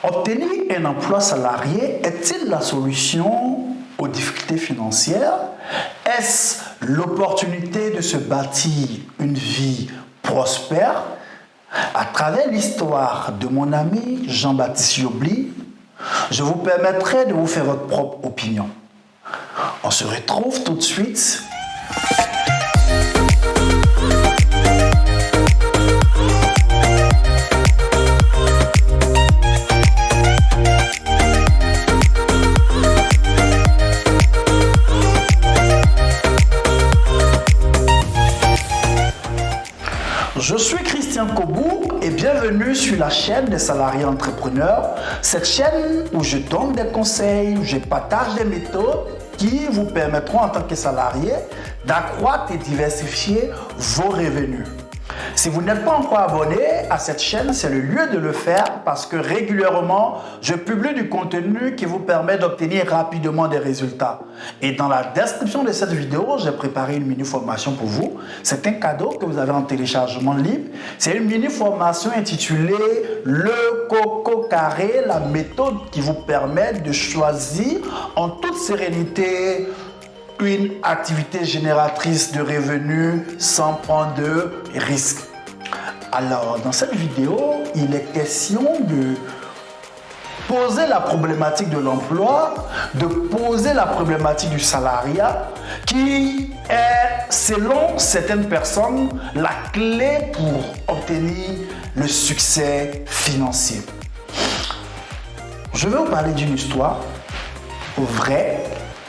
Obtenir un emploi salarié est-il la solution aux difficultés financières? Est-ce l'opportunité de se bâtir une vie prospère? À travers l'histoire de mon ami Jean-Baptiste Yobli, je vous permettrai de vous faire votre propre opinion. On se retrouve tout de suite. Je suis Christian Kobou et bienvenue sur la chaîne des salariés entrepreneurs. Cette chaîne où je donne des conseils, où je partage des méthodes qui vous permettront en tant que salarié d'accroître et diversifier vos revenus. Si vous n'êtes pas encore abonné à cette chaîne, c'est le lieu de le faire parce que régulièrement, je publie du contenu qui vous permet d'obtenir rapidement des résultats. Et dans la description de cette vidéo, j'ai préparé une mini-formation pour vous. C'est un cadeau que vous avez en téléchargement libre. C'est une mini-formation intitulée « Le Coco Carré », la méthode qui vous permet de choisir en toute sérénité une activité génératrice de revenus sans prendre de risques. Alors, dans cette vidéo, il est question de poser la problématique de l'emploi, de poser la problématique du salariat, qui est, selon certaines personnes, la clé pour obtenir le succès financier. Je vais vous parler d'une histoire vraie.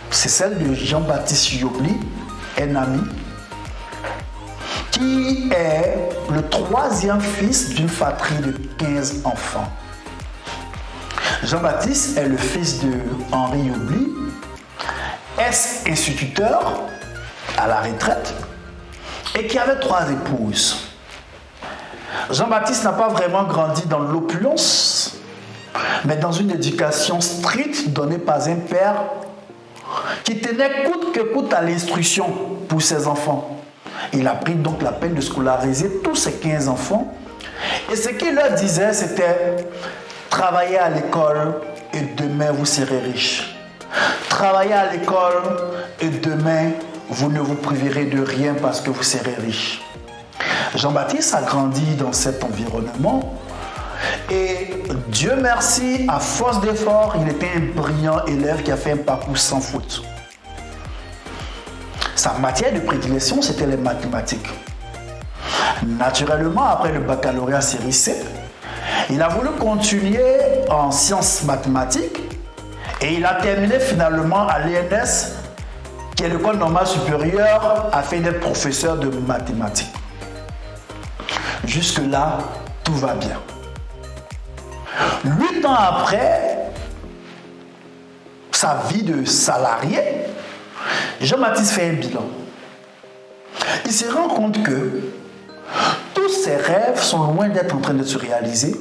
C'est celle de Jean-Baptiste Yobli, un ami, qui est le troisième fils d'une fratrie de 15 enfants. Jean-Baptiste est le fils de Henri Yobli, ex-instituteur à la retraite et qui avait 3 épouses. Jean-Baptiste n'a pas vraiment grandi dans l'opulence, mais dans une éducation stricte donnée par un père qui tenait coûte que coûte à l'instruction pour ses enfants. Il a pris donc la peine de scolariser tous ses 15 enfants. Et ce qu'il leur disait, c'était « Travaillez à l'école et demain vous serez riche. Travaillez à l'école et demain vous ne vous priverez de rien parce que vous serez riche. » Jean-Baptiste a grandi dans cet environnement. Et Dieu merci, à force d'efforts, il était un brillant élève qui a fait un parcours sans faute. Sa matière de prédilection, c'était les mathématiques. Naturellement, après le baccalauréat série C, il a voulu continuer en sciences mathématiques et il a terminé finalement à l'ENS, qui est l'école normale supérieure, afin d'être professeur de mathématiques. Jusque-là, tout va bien. 8 ans après sa vie de salarié, Jean-Baptiste fait un bilan. Il se rend compte que tous ses rêves sont loin d'être en train de se réaliser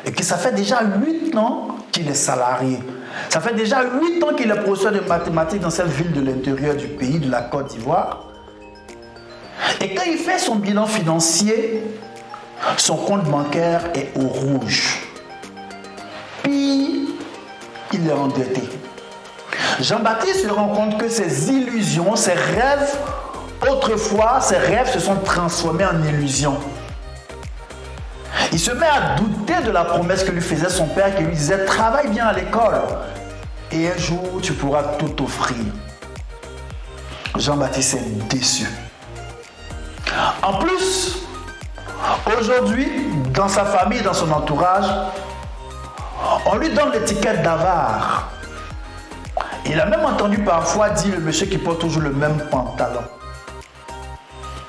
et que ça fait déjà 8 ans qu'il est salarié. Ça fait déjà 8 ans qu'il est professeur de mathématiques dans cette ville de l'intérieur du pays, de la Côte d'Ivoire. Et quand il fait son bilan financier, son compte bancaire est au rouge. Puis, il est endetté. Jean-Baptiste se rend compte que ses illusions, ses rêves, autrefois, ses rêves se sont transformés en illusions. Il se met à douter de la promesse que lui faisait son père qui lui disait « Travaille bien à l'école et un jour tu pourras tout offrir. » Jean-Baptiste est déçu. En plus, aujourd'hui, dans sa famille, dans son entourage, on lui donne l'étiquette d'avare. Il a même entendu parfois dire le monsieur qui porte toujours le même pantalon.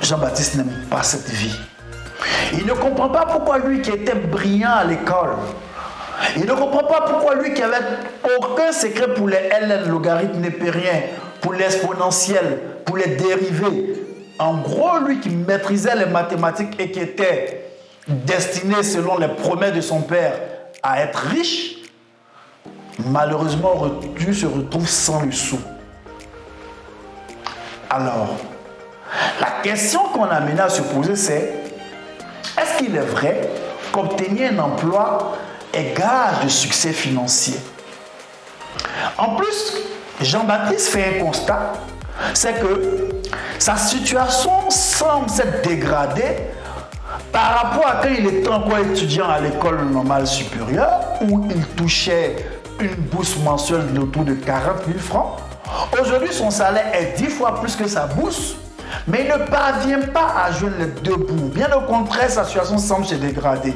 Jean-Baptiste n'aime pas cette vie. Il ne comprend pas pourquoi lui qui était brillant à l'école, il ne comprend pas pourquoi lui qui avait aucun secret pour les LN, logarithmes népériens, pour l'exponentielle, pour les dérivés. En gros, lui qui maîtrisait les mathématiques et qui était destiné, selon les promesses de son père, à être riche, malheureusement, tu se retrouves sans le sou. Alors, la question qu'on a amené à se poser, c'est est-ce qu'il est vrai qu'obtenir un emploi est gage de succès financier. En plus, Jean-Baptiste fait un constat, c'est que sa situation semble s'être dégradée par rapport à quand il était encore étudiant à l'école normale supérieure, où il touchait une bourse mensuelle autour de 40 000 francs. Aujourd'hui, son salaire est 10 fois plus que sa bourse, mais il ne parvient pas à joindre les deux bouts. Bien au contraire, sa situation semble se dégrader.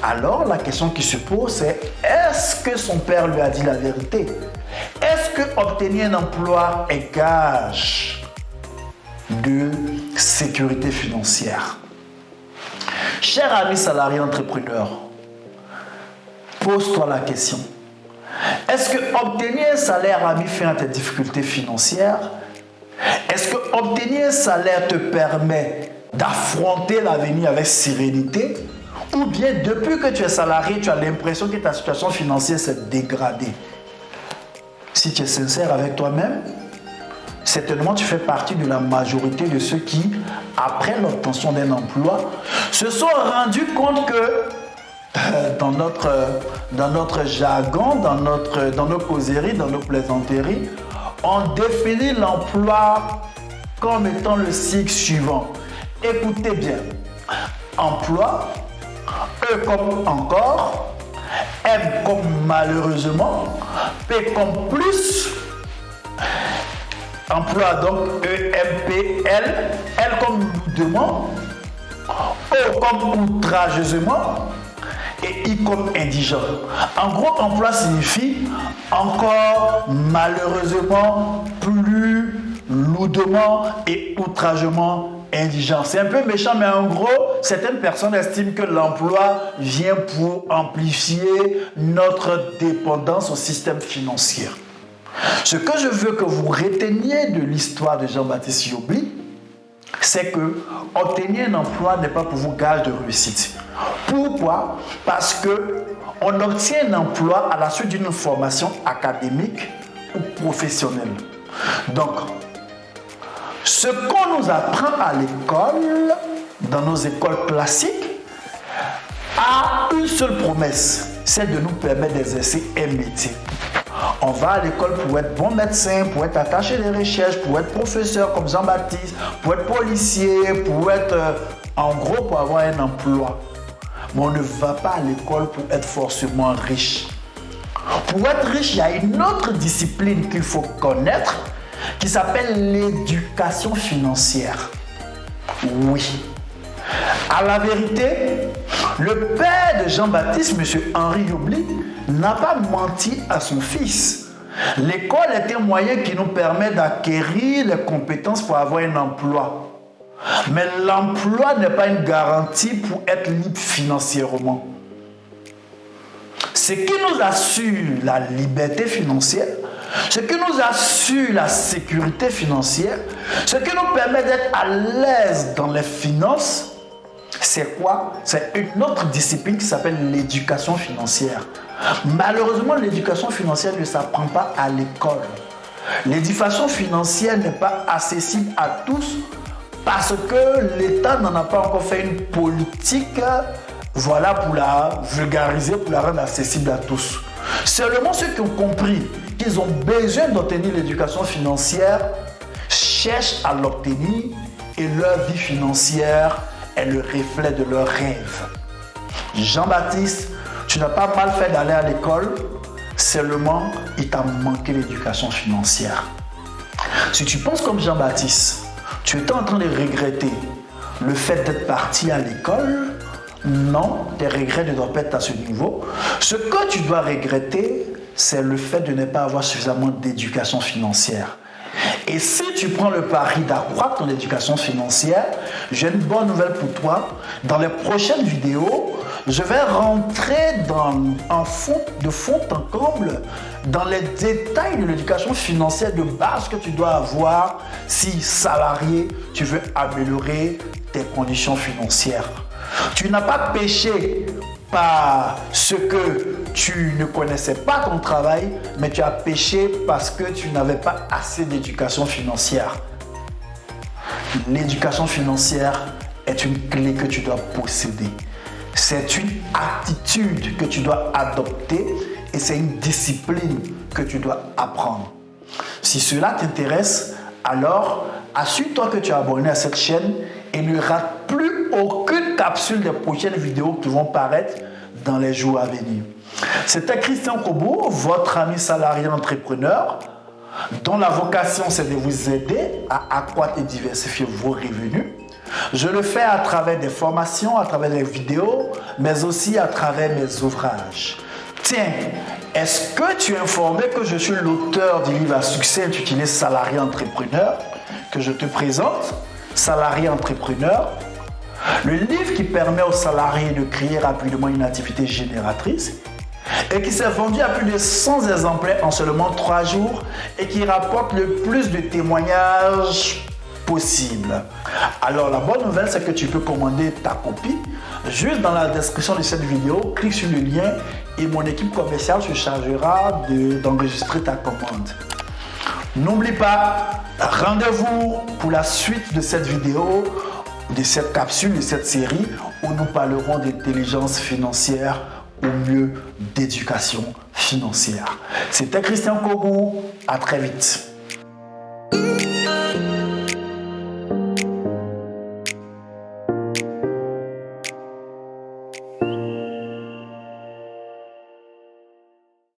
Alors, la question qui se pose, c'est est-ce que son père lui a dit la vérité? Est-ce que obtenir un emploi est gage de sécurité financière? Cher ami salarié entrepreneur, pose-toi la question. Est-ce que obtenir un salaire a mis fin à tes difficultés financières? Est-ce que obtenir un salaire te permet d'affronter l'avenir avec sérénité? Ou bien depuis que tu es salarié, tu as l'impression que ta situation financière s'est dégradée? Si tu es sincère avec toi-même, certainement tu fais partie de la majorité de ceux qui, après l'obtention d'un emploi, se sont rendus compte que dans notre jargon, dans nos causeries, dans nos plaisanteries, on définit l'emploi comme étant le cycle suivant. Écoutez bien. Emploi, E comme encore, M comme malheureusement, P comme plus, emploi donc E, M, P, L, L comme lourdement, O comme outrageusement et I comme indigent. En gros, emploi signifie encore, malheureusement, plus, lourdement et outragement indigent. C'est un peu méchant, mais en gros, certaines personnes estiment que l'emploi vient pour amplifier notre dépendance au système financier. Ce que je veux que vous reteniez de l'histoire de Jean-Baptiste Yobli, c'est que obtenir un emploi n'est pas pour vous gage de réussite. Pourquoi? Parce que on obtient un emploi à la suite d'une formation académique ou professionnelle. Donc, ce qu'on nous apprend à l'école, dans nos écoles classiques, a une seule promesse, c'est de nous permettre d'exercer un métier. On va à l'école pour être bon médecin, pour être attaché de recherche, pour être professeur comme Jean-Baptiste, pour être policier, pour être, en gros, pour avoir un emploi. Mais on ne va pas à l'école pour être forcément riche. Pour être riche, il y a une autre discipline qu'il faut connaître qui s'appelle l'éducation financière. Oui. À la vérité, le père de Jean-Baptiste, M. Henri Yobli, n'a pas menti à son fils. L'école est un moyen qui nous permet d'acquérir les compétences pour avoir un emploi. Mais l'emploi n'est pas une garantie pour être libre financièrement. Ce qui nous assure la liberté financière, ce qui nous assure la sécurité financière, ce qui nous permet d'être à l'aise dans les finances, c'est quoi? C'est une autre discipline qui s'appelle l'éducation financière. Malheureusement, l'éducation financière ne s'apprend pas à l'école. L'éducation financière n'est pas accessible à tous parce que l'État n'en a pas encore fait une politique, voilà, pour la vulgariser, pour la rendre accessible à tous. Seulement ceux qui ont compris qu'ils ont besoin d'obtenir l'éducation financière cherchent à l'obtenir et leur vie financière est le reflet de leurs rêves. Jean-Baptiste, tu n'as pas mal fait d'aller à l'école, seulement il t'a manqué l'éducation financière. Si tu penses comme Jean-Baptiste, tu étais en train de regretter le fait d'être parti à l'école, non, tes regrets ne doivent pas être à ce niveau. Ce que tu dois regretter, c'est le fait de ne pas avoir suffisamment d'éducation financière. Et si tu prends le pari d'accroître ton éducation financière, j'ai une bonne nouvelle pour toi. Dans les prochaines vidéos, je vais rentrer de fond en comble dans les détails de l'éducation financière de base que tu dois avoir si salarié, tu veux améliorer tes conditions financières. Tu n'as pas péché par ce que tu ne connaissais pas ton travail, mais tu as péché parce que tu n'avais pas assez d'éducation financière. L'éducation financière est une clé que tu dois posséder. C'est une attitude que tu dois adopter et c'est une discipline que tu dois apprendre. Si cela t'intéresse, alors assure-toi que tu es abonné à cette chaîne et ne rate plus aucune capsule des prochaines vidéos qui vont paraître dans les jours à venir. C'était Christian Kobo, votre ami salarié entrepreneur, dont la vocation c'est de vous aider à accroître et diversifier vos revenus. Je le fais à travers des formations, à travers des vidéos, mais aussi à travers mes ouvrages. Tiens, est-ce que tu es informé que je suis l'auteur du livre à succès intitulé Salarié entrepreneur que je te présente, Salarié entrepreneur, le livre qui permet aux salariés de créer rapidement une activité génératrice et qui s'est vendu à plus de 100 exemplaires en seulement 3 jours et qui rapporte le plus de témoignages possible. Alors la bonne nouvelle, c'est que tu peux commander ta copie juste dans la description de cette vidéo. Clique sur le lien et mon équipe commerciale se chargera d'enregistrer ta commande. N'oublie pas, rendez-vous pour la suite de cette vidéo, de cette capsule, de cette série où nous parlerons d'intelligence financière ou mieux d'éducation financière. C'était Christian Kobo, à très vite.